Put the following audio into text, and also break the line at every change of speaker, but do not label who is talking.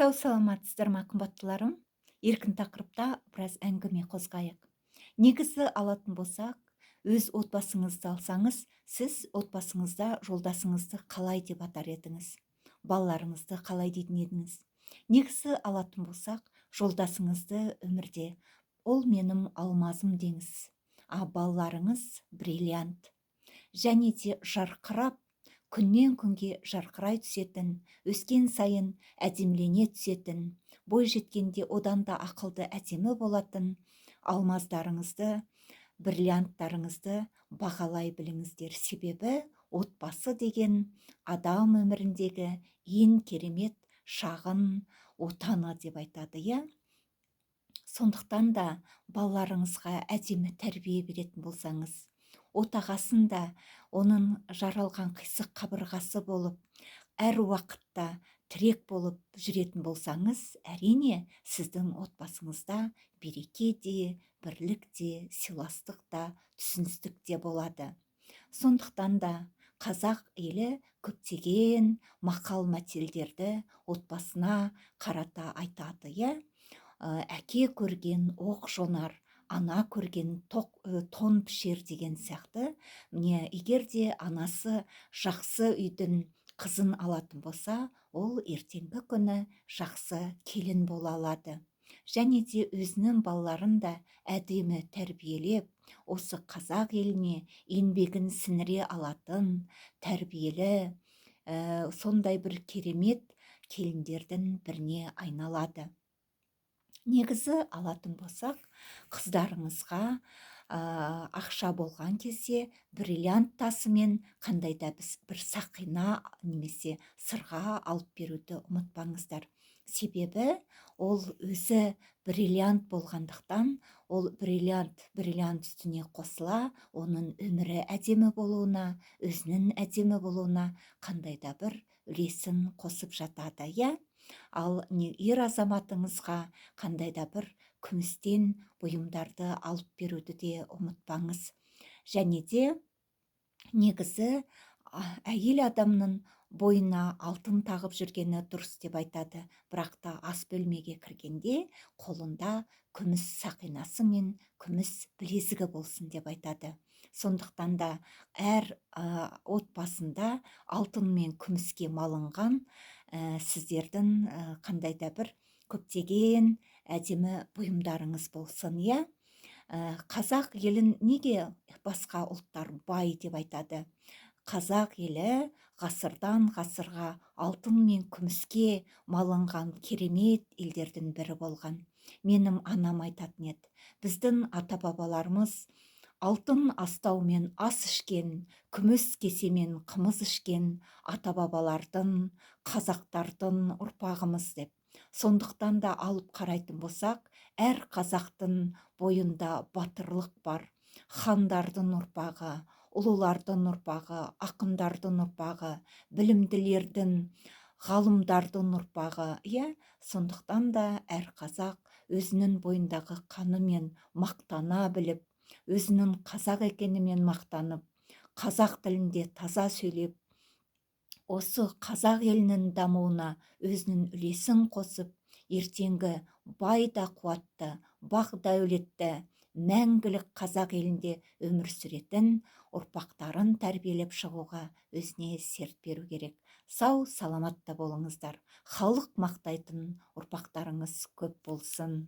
Сау саламатсыздар ма қымбаттыларым? Еркін тақырыпта біраз әңгіме қозғайық. Негізі алатын болсақ, өз отбасыңызды алсаңыз, сіз отбасыңызда жолдасыңызды қалай деп атар едіңіз? Балаларыңызды қалай дейтін едіңіз? Негізі алатын болсақ, жолдасыңызды өмірде, ол менің алмазым деңіз. А балаларыңыз бриллиант. Және де жарқырап, күннен күнге жарқырай түсетін, өскен сайын әдемілене түсетін, бой жеткенде одан да ақылды әдемі болатын алмаздарыңызды, бриллианттарыңызды бағалай біліңіздер. Себебі отбасы деген адам өміріндегі ең керемет шағын отаны деп айтады, иә? Сондықтан да балаларыңызға әдемі тәрбие беретін болсаңыз, отағасын да оның жаралған қисық қабырғасы болып, әр уақытта тірек болып жүретін болсаңыз, әрине сіздің отбасыңызда береке де, бірлік те, сыйластық та, түсіністік те болады. Сондықтан да қазақ елі көптеген мақал мәтелдерді отбасына қарата айтады, иә? Әке көрген оқ жонар, ана көрген тон пішер деген сияқты. Міне, егер де анасы жақсы үйдің қызын алатын болса, ол ертеңгі күні жақсы келін бола алады. Және де өзінің балаларын да әдемі тәрбиелеп, осы қазақ еліне еңбегін сіңіре алатын, тәрбиелі, сондай бір керемет келіндердің біріне айналады. Негізі алатын болсақ, қыздарыңызға ақша болған кезде бриллиант тасымен қандай да бір сақина немесе сырға алып беруді ұмытпаңыздар. Себебі ол өзі бриллиант болғандықтан, ол бриллиант үстіне қосыла, оның өмірі әдемі болуына, өзінің әдемі болуына қандай да бір үлесін қосып жатады, иә? Ал ер азаматыңызға қандай да бір күмістен бұйымдарды алып беруді де ұмытпаңыз. Және де негізі әйел адамның бойына алтын тағып жүргені дұрыс деп айтады. Бірақ та ас бөлмеге кіргенде қолында күміс сақинасы мен күміс білезігі болсын деп айтады. Сондықтан да әр отбасында алтын мен күміске малынған сіздердің қандай да бір көптеген әдемі бұйымдарыңыз болсын, иә? Қазақ елін неге басқа ұлттар бай деп айтады? Қазақ елі ғасырдан ғасырға алтын мен күміске малынған керемет елдердің бірі болған. Менің анам айтатын еді, біздің ата-бабаларымыз алтын астаумен ас ішкен, күміс кесемен қымыз ішкен ата-бабалардың, қазақтардың ұрпағымыз деп. Сондықтан да алып қарайтын болсақ, әр қазақтың бойында батырлық бар. Хандардың ұрпағы, ұлылардың ұрпағы, ақындардың ұрпағы, білімділердің, ғалымдардың ұрпағы, иә? Сондықтан да әр қазақ өзінің бойындағы қанымен мақтана біліп, өзінің қазақ екенімен мақтанып, қазақ тілінде таза сөйлеп, осы қазақ елінің дамуына өзінің үлесін қосып, ертеңгі бай да қуатты, бақ дәулетті, мәңгілік қазақ елінде өмір сүретін ұрпақтарын тәрбиелеп шығуға өзіне серт беру керек. Сау, саламатта болыңыздар. Халық мақтайтын ұрпақтарыңыз көп болсын.